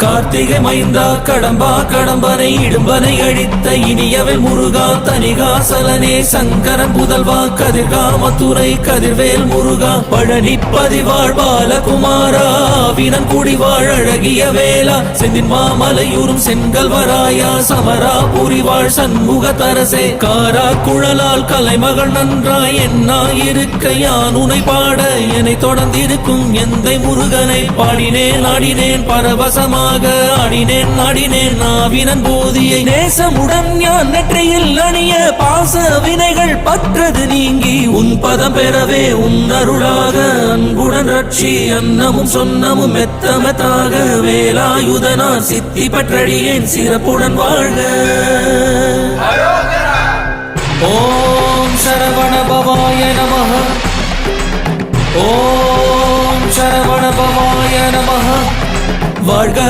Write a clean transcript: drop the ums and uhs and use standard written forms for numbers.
கார்த்திகை மைந்தா கடம்பா கடம்பனை இடும்பனை அழித்த இனியவன் முருகா தனிகாசலனே சங்கரன் புதல்வா கதிர்காமத்துறை கதிர்வேல் முருகா பழனி பதிவாழ் பாலகுமாரா வினன் குடிவாழ் அழகிய வேளா செந்தின் மாமலையூரும் செங்கல்வராயா சமரா புரிவாழ் சண்முக தரசே காரா குழலால் கலைமகள் நன்றாய் என்னாயிருக்க யான் உனை பாட என்னை தொடர்ந்திருக்கும் எந்தை முருகனை பாடினேன் ஆடினேன் பரவசமாக ஆடினேன் நாடினேன் நாவினன் போதியை நேசமுடன் ஞான் நெற்றியில் அணிய பாச வினைகள் பற்றது நீங்கி உன் பதம் பெறவே உன் அருளாக அன்புடன் ரட்சி அன்னமும் சொன்னமும் மெத்தமத்தாக வேலாயுதனார் சித்தி பற்றடியேன் சிறப்புடன் வாழ்க. ஓம் சரவண பவாய நமஹ. ஓம் சரவண பவாய நமஹ. வாழ்க.